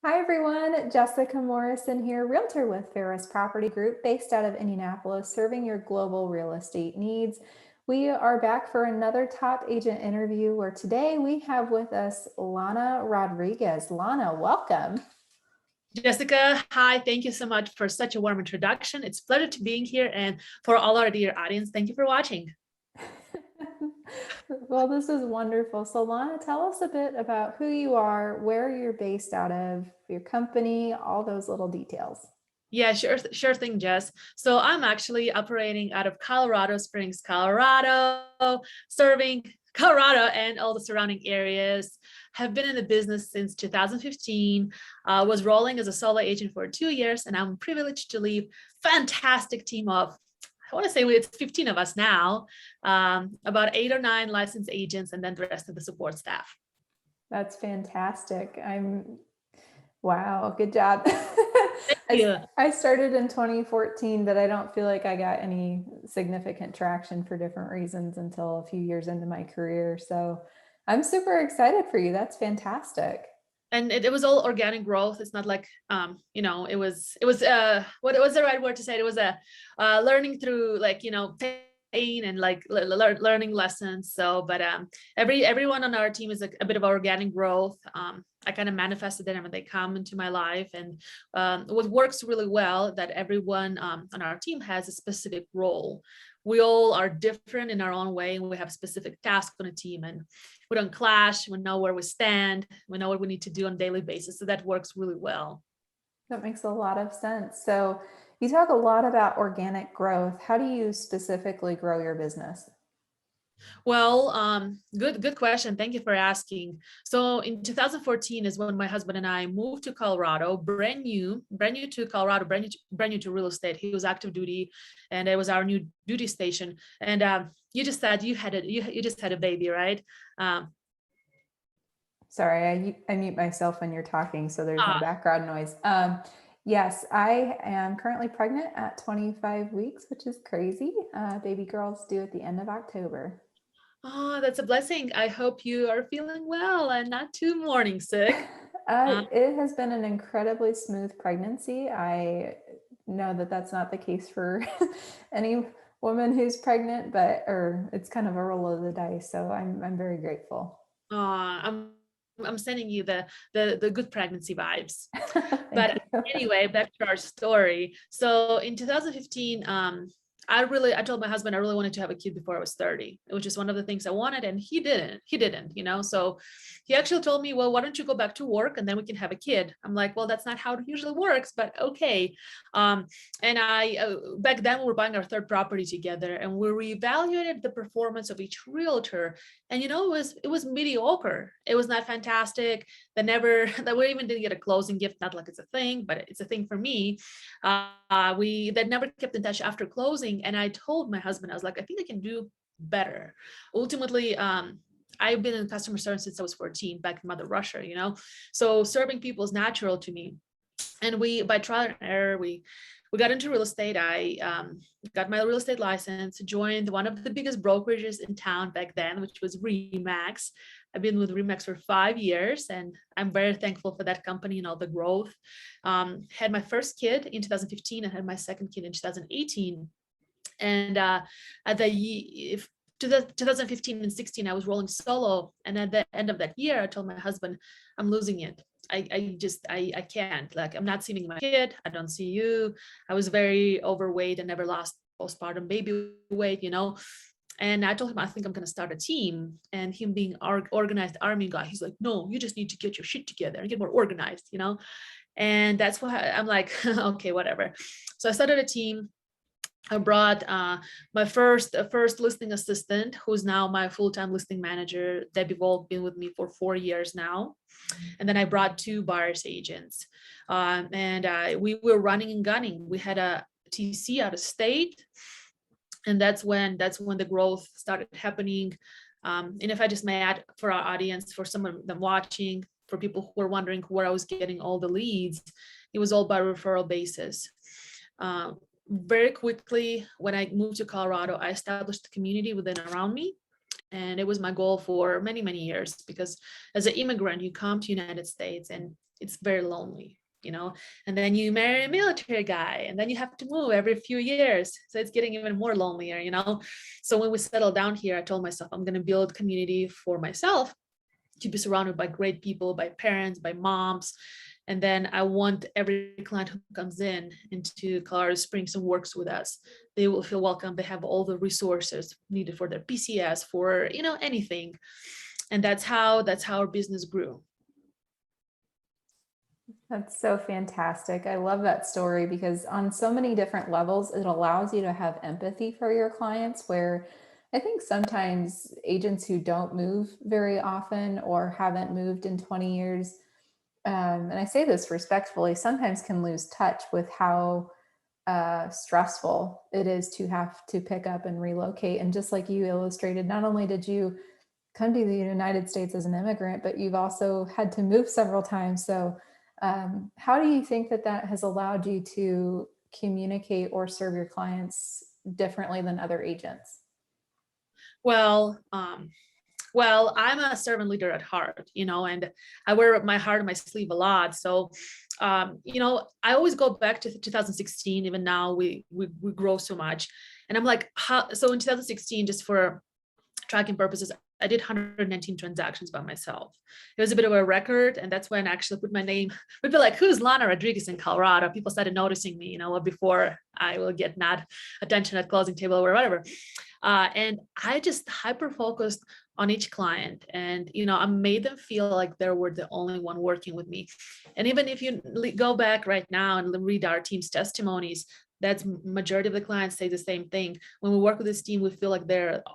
Hi everyone, Jessica Morrison here, Realtor with Ferris Property Group based out of Indianapolis, serving your global real estate needs. We are back for another top agent interview where today we have with us Lana Rodriguez. Lana, welcome. Jessica, hi. Thank you so much for such a warm introduction. It's a pleasure to being here. And for all our dear audience, thank you for watching. Well, this is wonderful. So Lana, tell us a bit about who you are, where you're based out of, your company, all those little details. Yeah, sure thing, Jess. So I'm actually operating out of Colorado Springs, Colorado, serving Colorado and all the surrounding areas. Have been in the business since 2015. Was rolling as a solo agent for 2 years, and I'm privileged to lead fantastic team of, I want to say it's 15 of us now, about 8 or 9 licensed agents, and then the rest of the support staff. That's fantastic. Wow, good job. Thank you. I started in 2014, but I don't feel like I got any significant traction for different reasons until a few years into my career. So I'm super excited for you. That's fantastic. And it was all organic growth. It's not like it was what was the right word to say? It was a learning through, like, pain and like learning lessons. So but everyone on our team is a bit of organic growth. I kind of manifested them when they come into my life. And what works really well, that everyone on our team has a specific role. We all are different in our own way, and we have specific tasks on a team, and we don't clash. We know where we stand. We know what we need to do on a daily basis. So that works really well. That makes a lot of sense. So you talk a lot about organic growth. How do you specifically grow your business? Well, good question. Thank you for asking. So in 2014 is when my husband and I moved to Colorado, brand new to Colorado, brand new to real estate. He was active duty, and it was our new duty station. And you just said you just had a baby, right? Um, Sorry, I mute myself when you're talking, so there's no ah, background noise. Yes, I am currently pregnant at 25 weeks, which is crazy. Baby girl's due at the end of October. oh, that's a blessing. I hope you are feeling well and not too morning sick. Uh, It has been an incredibly smooth pregnancy. I know that that's not the case for any woman who's pregnant, but or it's kind of a roll of the dice. So I'm very grateful. I'm sending you the good pregnancy vibes. Thank But you. anyway, back to our story. So in 2015, I told my husband I really wanted to have a kid before I was 30, which is one of the things I wanted, and he didn't. So he actually told me, well, why don't you go back to work and then we can have a kid? I'm like, well, that's not how it usually works, but okay. And I back then we were buying our third property together, and we reevaluated the performance of each realtor. And it was mediocre. It was not fantastic. That we even didn't get a closing gift. Not like it's a thing, but it's a thing for me. We that never kept in touch after closing. And I told my husband, I was like, I think I can do better. Ultimately, I've been in customer service since I was 14, back in Mother Russia. So serving people is natural to me. And by trial and error, we got into real estate. I got my real estate license, joined one of the biggest brokerages in town back then, which was Remax. I've been with Remax for 5 years, and I'm very thankful for that company and all the growth. Had my first kid in 2015 and had my second kid in 2018. And at the if, to the 2015 and 16, I was rolling solo. And at the end of that year, I told my husband, I'm losing it. I can't, like, I'm not seeing my kid. I don't see you. I was very overweight and never lost postpartum baby weight. And I told him, I think I'm going to start a team. And him being organized army guy, he's like, no, you just need to get your shit together and get more organized. And that's why I'm like, okay, whatever. So I started a team. I brought my first listing assistant, who's now my full-time listing manager. Debbie Volk, been with me for 4 years now. And then I brought 2 buyers agents. And we were running and gunning. We had a TC out of state. And that's when the growth started happening. And if I just may add, for our audience, for some of them watching, for people who are wondering where I was getting all the leads, it was all by referral basis. Very quickly, when I moved to Colorado, I established a community within around me. And it was my goal for many, many years, because as an immigrant, you come to United States and it's very lonely, and then you marry a military guy and then you have to move every few years. So it's getting even more lonelier. So when we settled down here, I told myself I'm going to build community for myself, to be surrounded by great people, by parents, by moms. And then I want every client who comes in into Colorado Springs and works with us, they will feel welcome. They have all the resources needed for their PCS, for anything. And that's how our business grew. That's so fantastic. I love that story because on so many different levels, it allows you to have empathy for your clients, where I think sometimes agents who don't move very often or haven't moved in 20 years, and I say this respectfully, sometimes can lose touch with how stressful it is to have to pick up and relocate. And just like you illustrated, not only did you come to the United States as an immigrant, but you've also had to move several times. So how do you think that that has allowed you to communicate or serve your clients differently than other agents? Well, I'm a servant leader at heart, and I wear my heart on my sleeve a lot. So, I always go back to 2016. Even now, we grow so much, and I'm like, so in 2016, just for tracking purposes, I did 119 transactions by myself. It was a bit of a record. And that's when I actually put my name, people like, who's Lana Rodriguez in Colorado? People started noticing me, before I will get not attention at closing table or whatever. And I just hyper focused on each client, and I made them feel like they were the only one working with me. And even if you go back right now and read our team's testimonies, that's majority of the clients say the same thing. When we work with this team, we feel like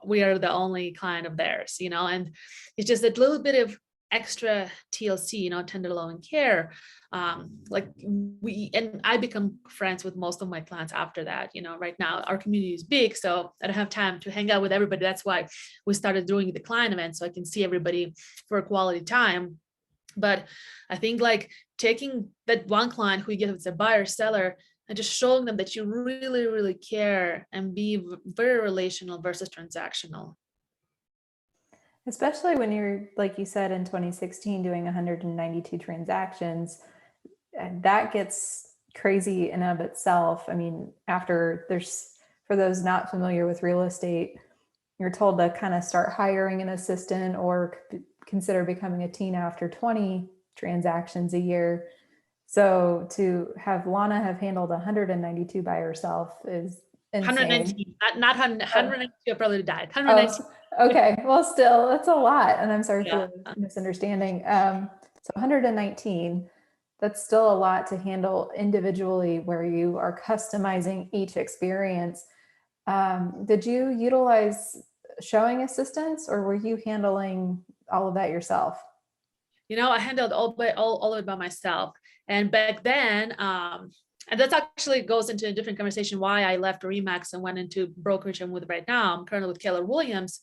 we are the only client of theirs, and it's just a little bit of extra TLC, tender loving care. And I become friends with most of my clients after that. Right now our community is big, so I don't have time to hang out with everybody. That's why we started doing the client event, so I can see everybody for a quality time. But I think like taking that one client who you get, it's a buyer seller, and just showing them that you really, really care and be very relational versus transactional. Especially when you're, like you said, in 2016, doing 192 transactions, that gets crazy in and of itself. I mean, for those not familiar with real estate, you're told to kind of start hiring an assistant or consider becoming a teen after 20 transactions a year. So to have Lana have handled 192 by herself is insane. 119, not 100, 192, I probably died. 119. Oh, okay. Well, still, that's a lot. And I'm sorry Yeah. for the misunderstanding. So 119, that's still a lot to handle individually, where you are customizing each experience. Did you utilize showing assistants, or were you handling all of that yourself? I handled all of it by myself. And back then, and that actually goes into a different conversation why I left Remax and went into brokerage I'm with right now. I'm currently with Keller Williams,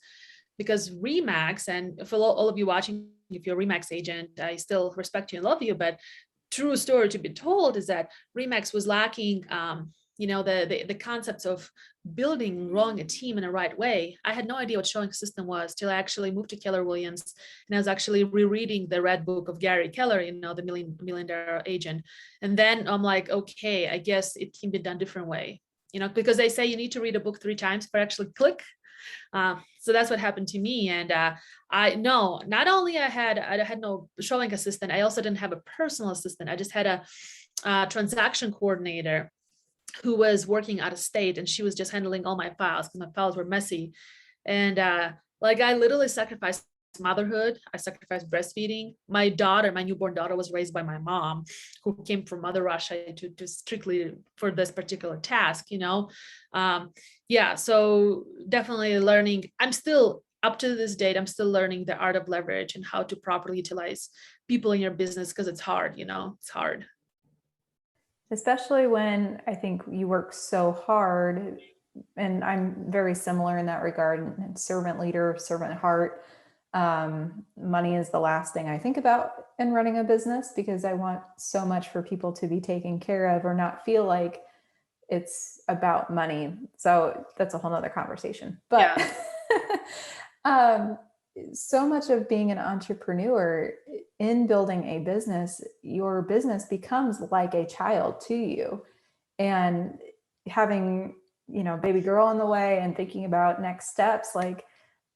because Remax, and for all of you watching, if you're a Remax agent, I still respect you and love you, but true story to be told is that Remax was lacking the concepts of building and growing a team in the right way. I had no idea what showing system was till I actually moved to Keller Williams, and I was actually rereading the Red Book of Gary Keller, the million dollar agent. And then I'm like, okay, I guess it can be done different way, because they say you need to read a book 3 times for actually click. So that's what happened to me. And I know not only I had no showing assistant, I also didn't have a personal assistant. I just had a transaction coordinator who was working out of state, and she was just handling all my files because my files were messy. And I literally sacrificed motherhood. I sacrificed breastfeeding. My newborn daughter was raised by my mom, who came from Mother Russia to strictly for this particular task, so definitely learning. I'm still up to this date, I'm still learning the art of leverage and how to properly utilize people in your business, because it's hard, it's hard. Especially when I think you work so hard, and I'm very similar in that regard. Servant leader, servant heart. Money is the last thing I think about in running a business, because I want so much for people to be taken care of or not feel like it's about money. So that's a whole nother conversation. But Um, so much of being an entrepreneur in building a business, your business becomes like a child to you. And having, baby girl on the way and thinking about next steps, like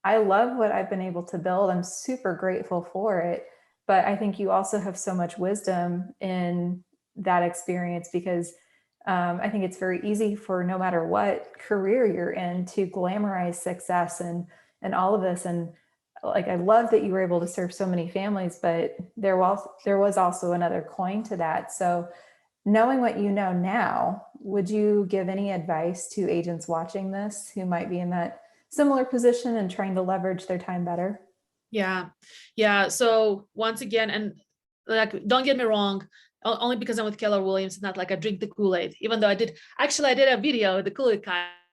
I love what I've been able to build. I'm super grateful for it. But I think you also have so much wisdom in that experience because I think it's very easy for no matter what career you're in to glamorize success and all of this. And like I love that you were able to serve so many families, but there was also another coin to that. So knowing what you know now, would you give any advice to agents watching this who might be in that similar position and trying to leverage their time better? Yeah. Yeah. So once again, and like, don't get me wrong, only because I'm with Keller Williams, it's not like I drink the Kool-Aid, even though I did a video, the Kool-Aid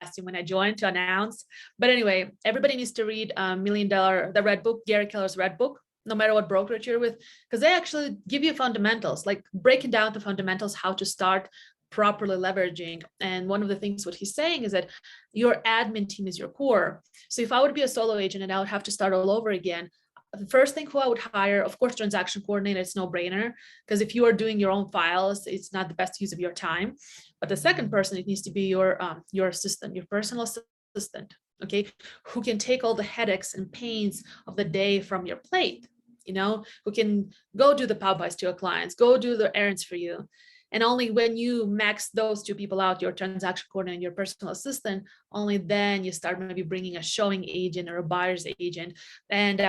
costume when I joined to announce. But anyway, everybody needs to read the Red Book, Gary Keller's Red Book, no matter what brokerage you're with, because they actually give you fundamentals, like breaking down the fundamentals, how to start properly leveraging. And one of the things what he's saying is that your admin team is your core. So if I would be a solo agent and I would have to start all over again, the first thing who I would hire, of course, transaction coordinator, it's no brainer, because if you are doing your own files, it's not the best use of your time. But the second person, it needs to be your assistant, your personal assistant, okay, who can take all the headaches and pains of the day from your plate, who can go do the pow buys to your clients, go do the errands for you. And only when you max those two people out, your transaction coordinator and your personal assistant, only then you start maybe bringing a showing agent or a buyer's agent. And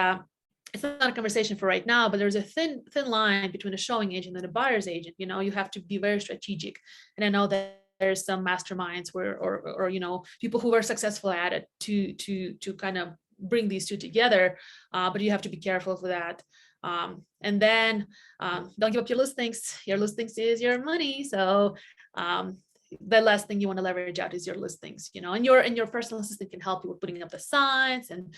it's not a conversation for right now, but there's a thin line between a showing agent and a buyer's agent. You have to be very strategic. And I know that there's some masterminds or people who are successful at it to kind of bring these two together, but you have to be careful for that. And then don't give up your listings. Your listings is your money. So the last thing you want to leverage out is your listings, and your personal assistant can help you with putting up the signs and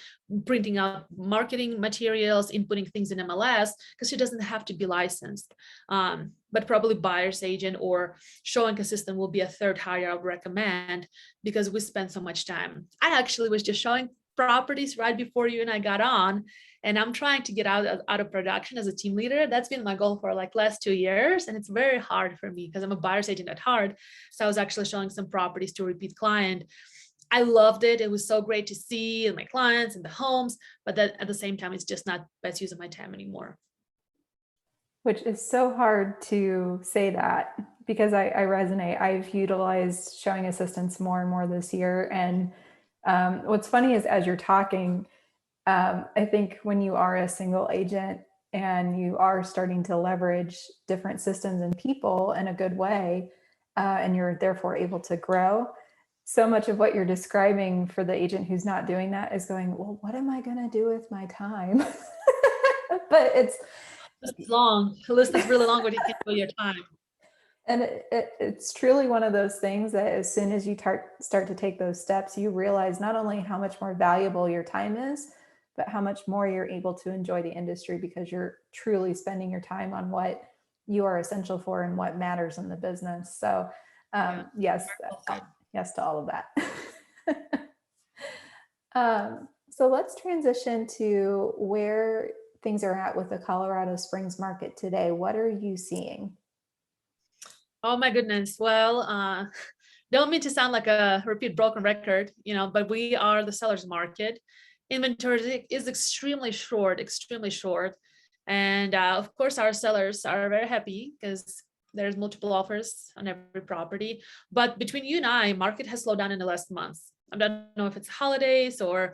printing out marketing materials, inputting things in MLS, because she doesn't have to be licensed. But probably buyer's agent or showing assistant will be a third hire I would recommend, because we spend so much time. I actually was just showing properties right before you and I got on, and I'm trying to get out of production as a team leader. That's been my goal for like last 2 years. And it's very hard for me because I'm a buyer's agent at heart. So I was actually showing some properties to a repeat client. I loved it. It was so great to see my clients and the homes, but that at the same time, it's just not best use of my time anymore. Which is so hard to say that because I resonate. I've utilized showing assistants more and more this year. And what's funny is as you're talking, I think when you are a single agent and you are starting to leverage different systems and people in a good way, and you're therefore able to grow, so much of what you're describing for the agent who's not doing that is going, well, what am I going to do with my time? But It's long. The list is really long, but you can do your time. and it's truly one of those things that as soon as you start to take those steps, you realize not only how much more valuable your time is, but how much more you're able to enjoy the industry because you're truly spending your time on what you are essential for and what matters in the business. So yes, yes to all of that. So let's transition to where things are at with the Colorado Springs market today. What are you seeing? Oh my goodness. Well, don't mean to sound like a repeat broken record, but we are the seller's market. Inventory is extremely short, extremely short. And of course, our sellers are very happy because there's multiple offers on every property. But between you and I, market has slowed down in the last months. I don't know if it's holidays or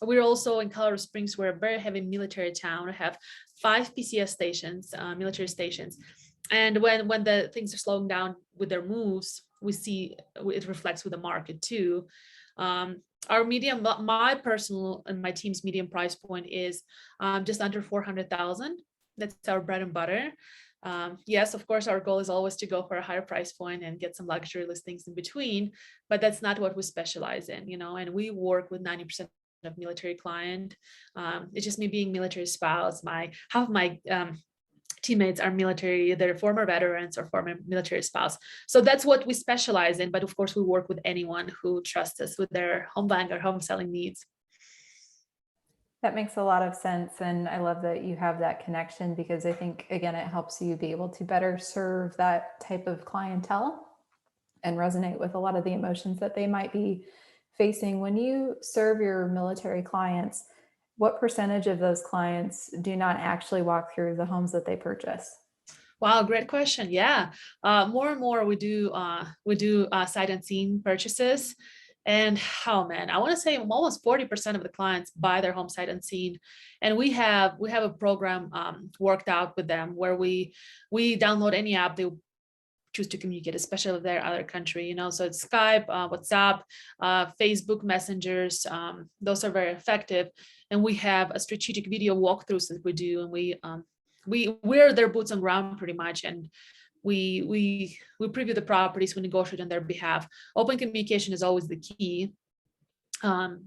we're also in Colorado Springs. We're a very heavy military town. We have 5 PCS stations, military stations. And when the things are slowing down with their moves, we see it reflects with the market too. Our medium, my personal and my team's medium price point is just under 400,000. That's our bread and butter. Yes, of course, our goal is always to go for a higher price point and get some luxury listings in between, but that's not what we specialize in, and we work with 90% of military client. It's just me being military spouse. Half of my teammates are military, they're former veterans or former military spouse. So that's what we specialize in. But of course, we work with anyone who trusts us with their home buying or home selling needs. That makes a lot of sense. And I love that you have that connection because I think, again, it helps you be able to better serve that type of clientele and resonate with a lot of the emotions that they might be facing. When you serve your military clients, what percentage of those clients do not actually walk through the homes that they purchase? Wow, great question. Yeah, more and more we do sight unseen purchases, and oh man, I want to say almost 40% of the clients buy their home sight unseen, and we have a program worked out with them where we download any app they choose to communicate, especially if they're other country, so it's Skype, WhatsApp, Facebook messengers. Those are very effective, and we have a strategic video walkthroughs that we do, and we wear their boots on ground pretty much, and we preview the properties, we negotiate on their behalf. Open communication is always the key.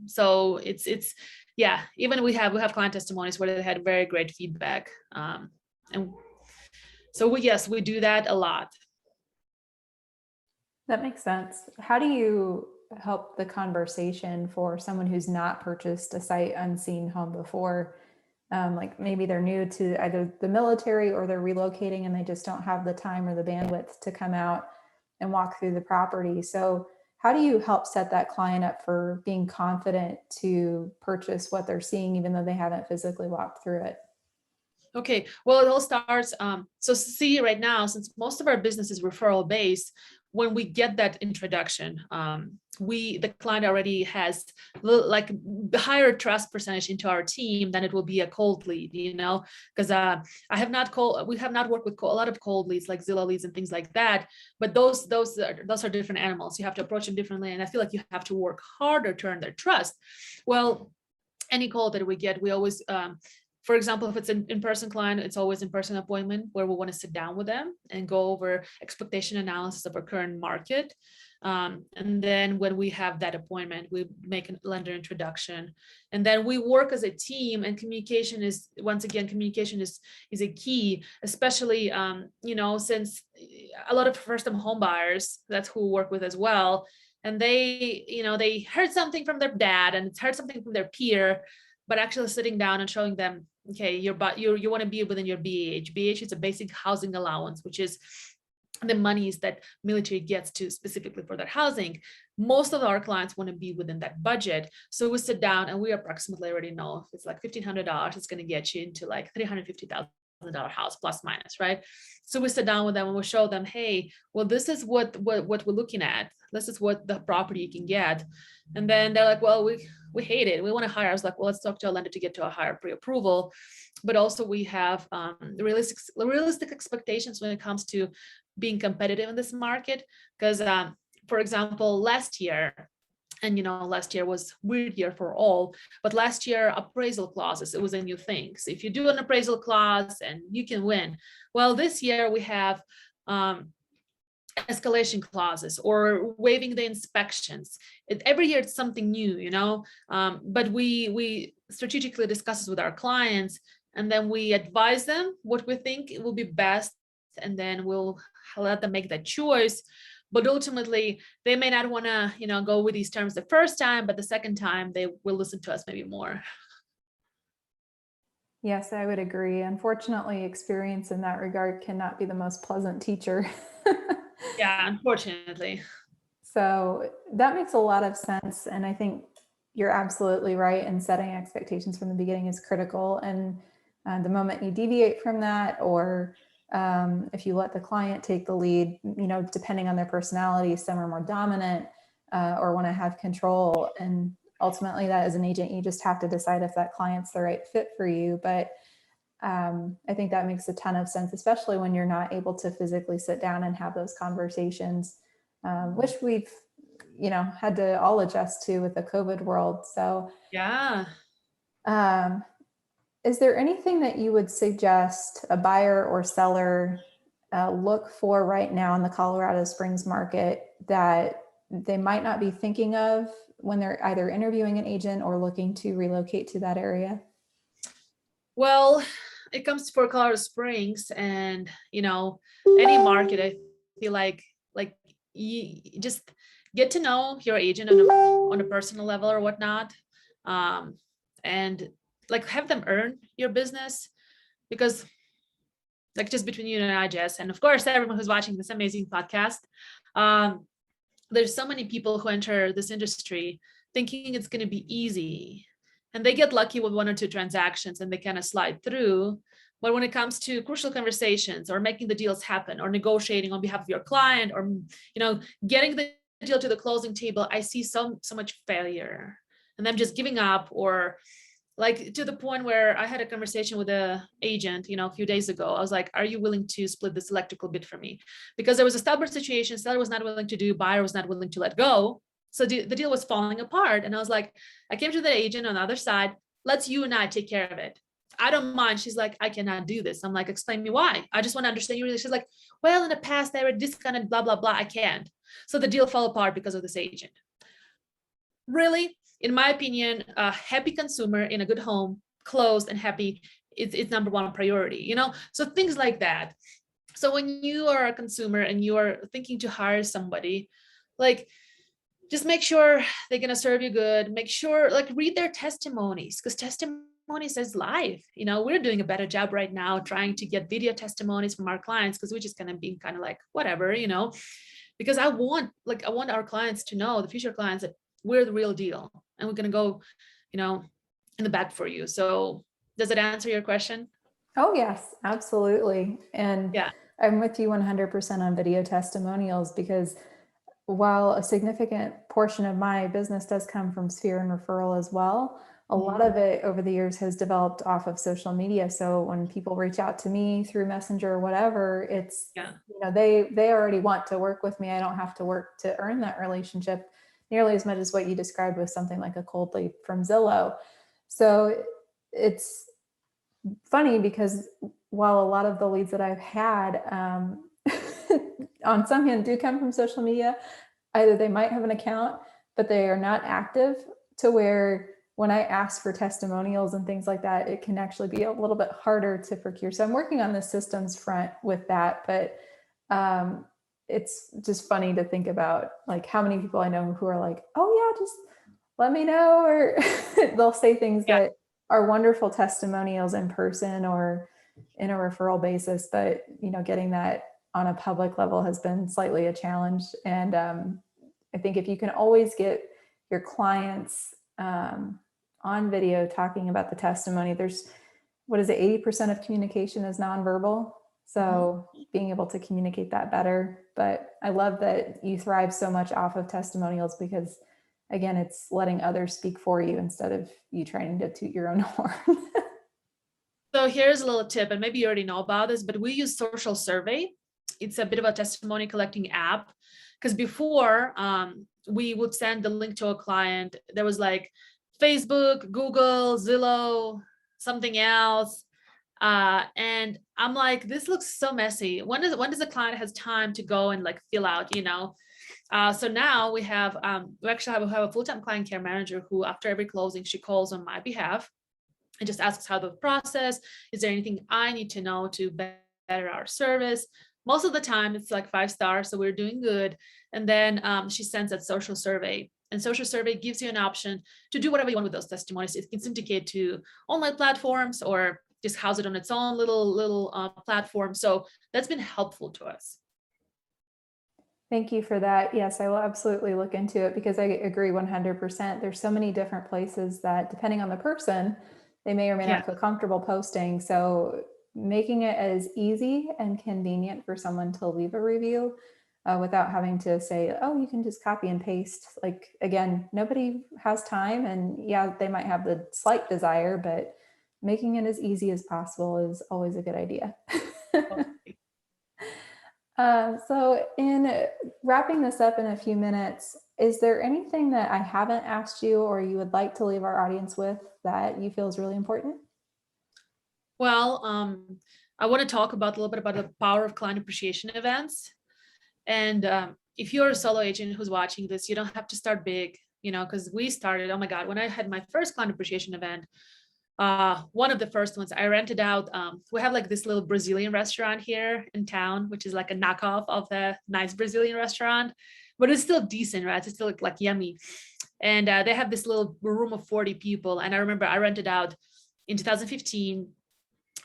So it's yeah, even we have client testimonies where they had very great feedback, and so yes, we do that a lot. That makes sense. How do you help the conversation for someone who's not purchased a sight unseen home before? Like maybe they're new to either the military or they're relocating and they just don't have the time or the bandwidth to come out and walk through the property. So how do you help set that client up for being confident to purchase what they're seeing, even though they haven't physically walked through it? Okay, well, it all starts. So see, right now, since most of our business is referral based, when we get that introduction, the client already has like higher trust percentage into our team than it will be a cold lead, because we have not worked with a lot of cold leads like Zillow leads and things like that. But those are different animals. You have to approach them differently, and I feel like you have to work harder to earn their trust. Well, any call that we get, we always for example, if it's an in-person client, it's always in-person appointment where we want to sit down with them and go over expectation analysis of our current market. And then when we have that appointment, we make a lender introduction, and then we work as a team. And communication is, once again, communication is a key, especially since a lot of first-time home buyers, that's who we work with as well, and they heard something from their dad and it's heard something from their peer, but actually sitting down and showing them, okay, you want to be within your BAH. BAH is a basic housing allowance, which is the monies that military gets to specifically for their housing. Most of our clients want to be within that budget. So we sit down and we approximately already know if it's like $1,500, it's going to get you into like $350,000 house plus minus, right? So we sit down with them and we show them, hey, well, this is what we're looking at. This is what the property you can get. And then they're like, well, we hate it. We want to hire. I was like, well, let's talk to a lender to get to a higher pre-approval. But also we have realistic expectations when it comes to being competitive in this market. Because for example, last year, and last year was weird year for all, but last year appraisal clauses, it was a new thing. So if you do an appraisal clause and you can win. Well, this year we have escalation clauses or waiving the inspections. Every year it's something new, but we strategically discuss this with our clients, and then we advise them what we think it will be best, and then we'll let them make that choice. But ultimately, they may not want to, go with these terms the first time, but the second time they will listen to us maybe more. Yes, I would agree. Unfortunately, experience in that regard cannot be the most pleasant teacher. Yeah, unfortunately. So that makes a lot of sense. And I think you're absolutely right. And setting expectations from the beginning is critical. And the moment you deviate from that, or if you let the client take the lead, depending on their personality, some are more dominant or want to have control. And ultimately, that as an agent, you just have to decide if that client's the right fit for you. But I think that makes a ton of sense, especially when you're not able to physically sit down and have those conversations, which we've, had to all adjust to with the COVID world. So, Yeah. Is there anything that you would suggest a buyer or seller look for right now in the Colorado Springs market that they might not be thinking of when they're either interviewing an agent or looking to relocate to that area? Well, it comes for Colorado Springs, and any market, I feel like you just get to know your agent on a personal level or whatnot, and like have them earn your business, because like just between you and I, Jess, and of course everyone who's watching this amazing podcast, um, there's so many people who enter this industry thinking it's going to be easy, and they get lucky with 1 or 2 transactions and they kind of slide through. But when it comes to crucial conversations or making the deals happen or negotiating on behalf of your client, or getting the deal to the closing table, I see so much failure and them just giving up, or like to the point where I had a conversation with a agent, a few days ago. I was like, are you willing to split this electrical bid for me? Because there was a stubborn situation. Seller was not willing to do, buyer was not willing to let go. So the deal was falling apart. And I was like, I came to the agent on the other side, let's you and I take care of it. I don't mind. She's like, I cannot do this. I'm like, explain me why. I just want to understand you. She's like, well, in the past, they were discounted, blah, blah, blah. I can't. So the deal fell apart because of this agent. Really? In my opinion, a happy consumer in a good home, closed and happy, it's number one priority, So things like that. So when you are a consumer and you are thinking to hire somebody, like just make sure they're going to serve you good. Make sure, like, read their testimonies, because testimonies is life. We're doing a better job right now trying to get video testimonies from our clients, because we're just going to be kind of like whatever, because I want our clients to know, the future clients, that we're the real deal and we're going to go, in the back for you. So does it answer your question? Oh, yes, absolutely. And Yeah. I'm with you 100% on video testimonials, because while a significant portion of my business does come from sphere and referral as well, a lot of it over the years has developed off of social media. So when people reach out to me through Messenger or whatever, it's, they already want to work with me. I don't have to work to earn that relationship nearly as much as what you described with something like a cold lead from Zillow. So it's funny, because while a lot of the leads that I've had on some hand do come from social media, either they might have an account, but they are not active, to where when I ask for testimonials and things like that, it can actually be a little bit harder to procure. So I'm working on the systems front with that, but it's just funny to think about, like, how many people I know who are like, oh yeah, just let me know, or they'll say things that are wonderful testimonials in person or in a referral basis, but getting that on a public level has been slightly a challenge. And I think if you can always get your clients on video talking about the testimony, there's, what is it, 80% of communication is nonverbal. So being able to communicate that better. But I love that you thrive so much off of testimonials, because again, it's letting others speak for you instead of you trying to toot your own horn. So here's a little tip, and maybe you already know about this, but we use Social Survey. It's a bit of a testimony collecting app, because before we would send the link to a client. There was like Facebook, Google, Zillow, something else. And I'm like, this looks so messy. When does the client has time to go and like fill out, So now we actually have a full-time client care manager who, after every closing, she calls on my behalf and just asks how the process, is there anything I need to know to better our service? Most of the time it's like 5 stars, so we're doing good. And then she sends that social survey, and social survey gives you an option to do whatever you want with those testimonies. It can syndicate to online platforms or just house it on its own little platform. So that's been helpful to us. Thank you for that. Yes, I will absolutely look into it, because I agree 100%. There's so many different places that, depending on the person, they may or may not feel comfortable posting. So making it as easy and convenient for someone to leave a review without having to say, oh, you can just copy and paste. Like, again, nobody has time, and yeah, they might have the slight desire, but making it as easy as possible is always a good idea. So in wrapping this up in a few minutes, is there anything that I haven't asked you or you would like to leave our audience with that you feel is really important? Well, I want to talk a little bit about the power of client appreciation events. And if you're a solo agent who's watching this, you don't have to start big, because we started, oh my God, when I had my first client appreciation event, one of the first ones I rented out, we have like this little Brazilian restaurant here in town, which is like a knockoff of the nice Brazilian restaurant, but it's still decent, right? It's still like yummy. And they have this little room of 40 people. And I remember I rented out in 2015,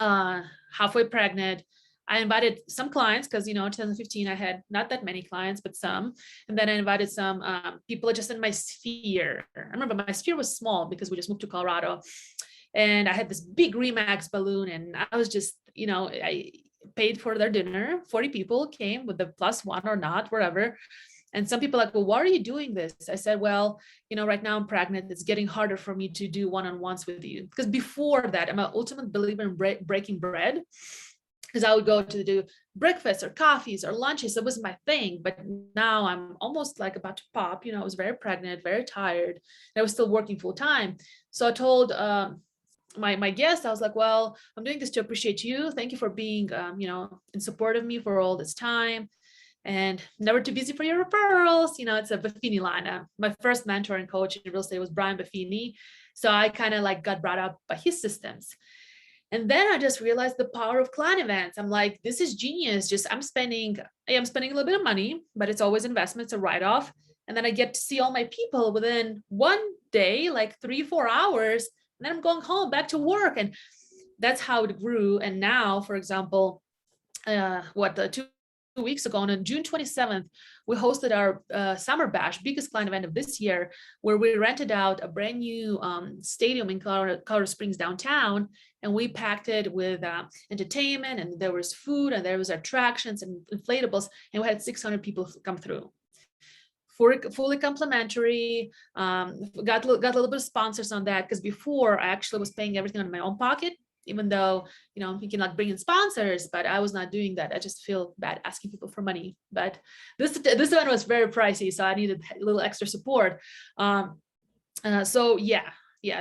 halfway pregnant, I invited some clients because, 2015, I had not that many clients, but some. And then I invited some people just in my sphere. I remember my sphere was small because we just moved to Colorado. And I had this big Remax balloon, and I was just, I paid for their dinner. 40 people came with the plus one or not, whatever. And some people are like, well, why are you doing this? I said, well, right now I'm pregnant. It's getting harder for me to do one-on-ones with you. Because before that, I'm an ultimate believer in breaking bread. Because I would go to do breakfast or coffees or lunches. That was my thing. But now I'm almost like about to pop. I was very pregnant, very tired. And I was still working full time. So I told my guest, I was like, well, I'm doing this to appreciate you. Thank you for being, in support of me for all this time. And never too busy for your referrals. It's a Buffini line. My first mentor and coach in real estate was Brian Buffini. So I kind of like got brought up by his systems. And then I just realized the power of client events. I'm like, this is genius. I'm spending a little bit of money, but it's always investment, it's a write-off. And then I get to see all my people within one day, like 3-4 hours. And then I'm going home back to work. And that's how it grew. And now, for example, 2 weeks ago on June 27th, we hosted our Summer Bash, biggest client event of this year, where we rented out a brand new stadium in Colorado Springs downtown, and we packed it with entertainment, and there was food, and there was attractions and inflatables, and we had 600 people come through. Fully complimentary. Got a little bit of sponsors on that, because before I actually was paying everything out of my own pocket, even though, you cannot bring in sponsors, but I was not doing that. I just feel bad asking people for money. But this one was very pricey, so I needed a little extra support. So yeah,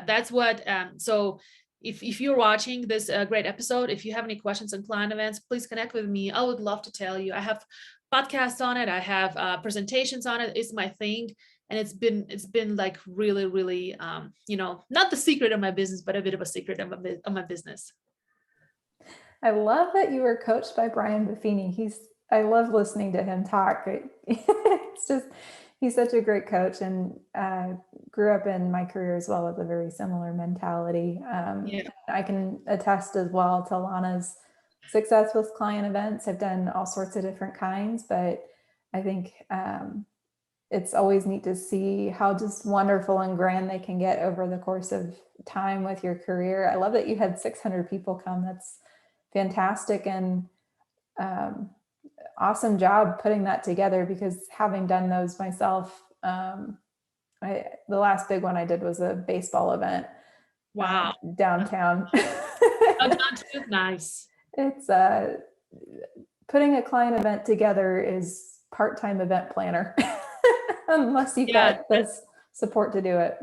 that's what, so if you're watching this great episode, if you have any questions on client events, please connect with me. I would love to tell you. I have podcasts on it. I have presentations on it. It's my thing. And it's been like really, really, not the secret of my business, but a bit of a secret of my business. I love that you were coached by Brian Buffini. I love listening to him talk. It's just, he's such a great coach, and grew up in my career as well with a very similar mentality. I can attest as well to Lana's success with client events. I've done all sorts of different kinds, but I think it's always neat to see how just wonderful and grand they can get over the course of time with your career. I love that you had 600 people come. That's fantastic, and awesome job putting that together, because having done those myself, the last big one I did was a baseball event. Wow. Downtown. Nice. It's putting a client event together is part-time event planner. Unless you've got this support to do it.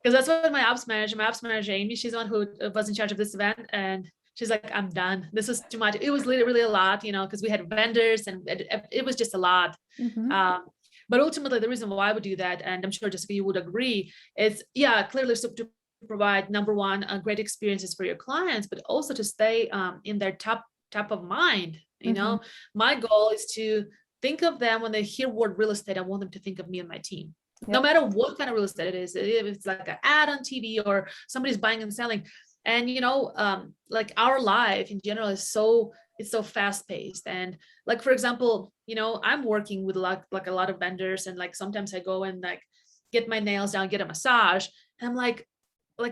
Because that's what my ops manager, Amy, she's the one who was in charge of this event. And she's like, I'm done. This is too much. It was literally a lot, because we had vendors, and it was just a lot. Mm-hmm. But ultimately, the reason why I would do that, and I'm sure Jessica, you would agree, is clearly to provide, number one, great experiences for your clients, but also to stay in their top of mind. My goal is to think of them when they hear word real estate. I want them to think of me and my team. Yep. No matter what kind of real estate it is, if it's like an ad on TV or somebody's buying and selling. And, like our life in general is so fast paced. And like, for example, I'm working with a lot of vendors, and like, sometimes I go and like get my nails done, get a massage. And I'm like, are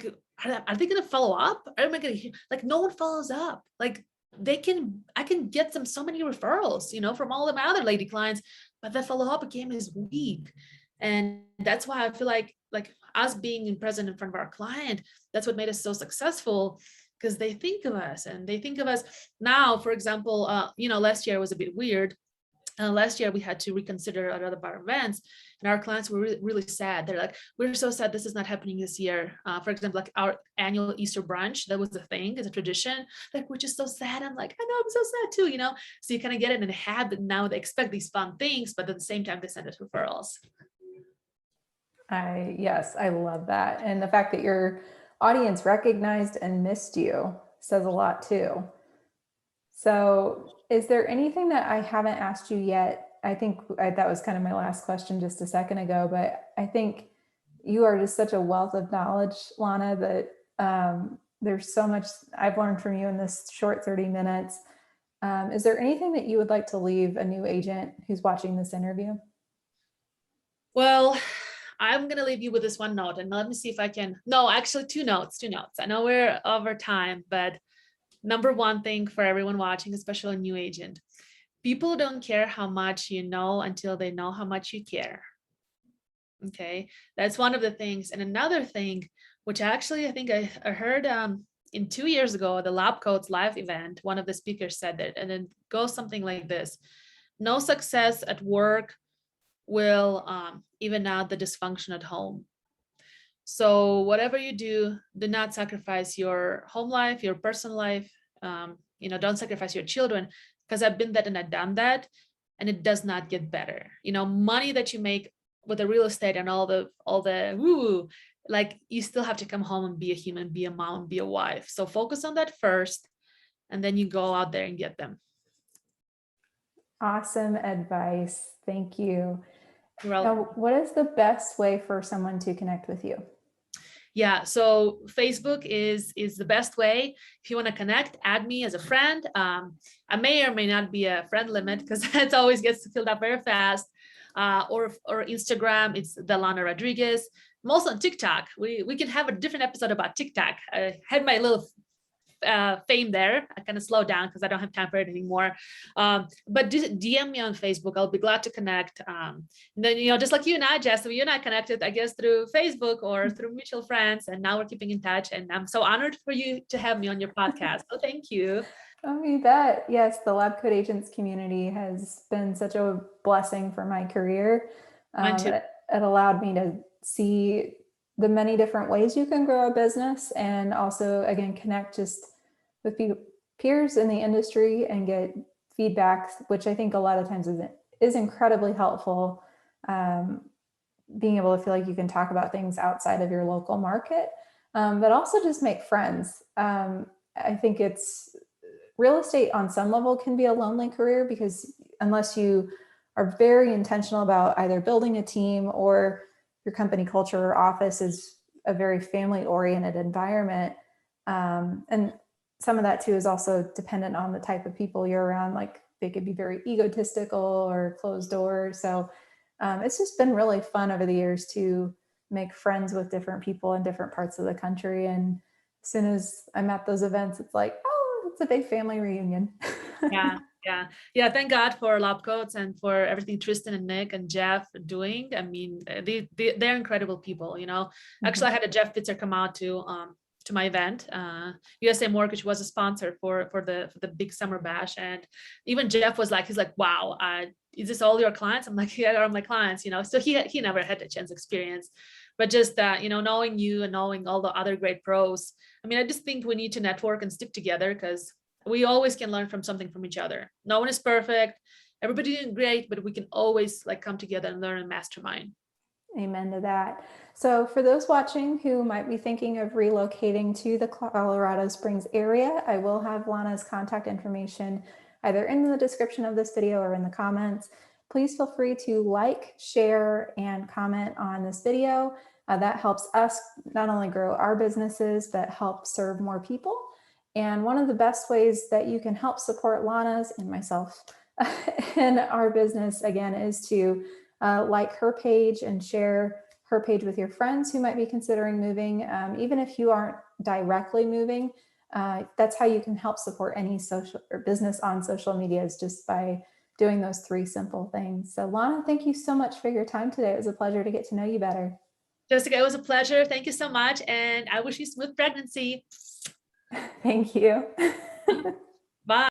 they going to follow up? Am I going to, like, no one follows up. Like, I can get them so many referrals, from all of my other lady clients, but the follow-up game is weak. And that's why I feel like us being present in front of our client, that's what made us so successful, because they think of us, and they think of us now. For example, last year was a bit weird. Last year we had to reconsider a lot of our events, and our clients were really, really sad. They're like, we're so sad this is not happening this year. For example, like our annual Easter brunch, that was a thing, it's a tradition. Like, we're just so sad. I'm like, I know, I'm so sad too, So you kind of get it in a habit. Now they expect these fun things, but at the same time they send us referrals. Yes, I love that. And the fact that your audience recognized and missed you says a lot too. So is there anything that I haven't asked you yet? I think that was kind of my last question just a second ago, but I think you are just such a wealth of knowledge, Lana, that There's so much I've learned from you in this short 30 minutes. Is there anything that you would like to leave a new agent who's watching this interview? Well, I'm going to leave you with this one note, and let me see if I can. No, actually, two notes. I know we're over time, but number one thing for everyone watching, especially a new agent, people don't care how much you know until they know how much you care. Okay, that's one of the things. And another thing, which actually I think I heard in 2 years ago, the Lab Coats live event, one of the speakers said that, and it goes something like this: no success at work will even out the dysfunction at home. So whatever you do not sacrifice your home life, your personal life. Don't sacrifice your children, because I've been that and I've done that, and it does not get better. Money that you make with the real estate and all the woo, like, you still have to come home and be a human, be a mom, be a wife. So focus on that first, and then you go out there and get them. Awesome advice. Thank you. Well, Now, what is the best way for someone to connect with you? yeah, so Facebook is the best way. If you want to connect, add me as a friend. I may or may not be a friend limit, because it always gets filled up very fast. Or Instagram, it's the Lana Rodriguez. I'm also on TikTok. We can have a different episode about TikTok. I had my little fame there. I kind of slowed down because I don't have time for it anymore. But DM me on Facebook. I'll be glad to connect. And then, just like you and I, Jess, so you and I connected, I guess, through Facebook or through mutual friends, and now we're keeping in touch. And I'm so honored for you to have me on your podcast. So thank you. Oh, you bet. Yes, the Lab Coat Agents community has been such a blessing for my career. Mine too. It allowed me to see the many different ways you can grow a business, and also, again, connect just with peers in the industry and get feedback, which I think a lot of times is incredibly helpful. Being able to feel like you can talk about things outside of your local market, but also just make friends. I think real estate on some level can be a lonely career, because unless you are very intentional about either building a team, or your company culture or office is a very family oriented environment. And some of that too is also dependent on the type of people you're around. Like, they could be very egotistical or closed doors. So it's just been really fun over the years to make friends with different people in different parts of the country. And as soon as I'm at those events, it's like, oh, it's a big family reunion. Yeah. Thank God for Lab Coats and for everything Tristan and Nick and Jeff are doing. I mean, they're incredible people. Actually, I had a Jeff Fitzer come out to my event. USA Mortgage was a sponsor for the big summer bash, and even Jeff was like, he's like, wow, is this all your clients? I'm like, yeah, they're all my clients. So he never had a chance experience, but just knowing you and knowing all the other great pros. I mean, I just think we need to network and stick together, because we always can learn from something from each other. No one is perfect. Everybody doing great, but we can always come together and learn and mastermind. Amen to that. So for those watching who might be thinking of relocating to the Colorado Springs area, I will have Lana's contact information either in the description of this video or in the comments. Please feel free to like, share, and comment on this video. That helps us not only grow our businesses, but help serve more people. And one of the best ways that you can help support Lana's and myself in our business, again, is to like her page and share her page with your friends who might be considering moving. Even if you aren't directly moving, that's how you can help support any social or business on social media, is just by doing those 3 simple things. So Lana, thank you so much for your time today. It was a pleasure to get to know you better. Jessica, it was a pleasure. Thank you so much. And I wish you smooth pregnancy. Thank you. Bye.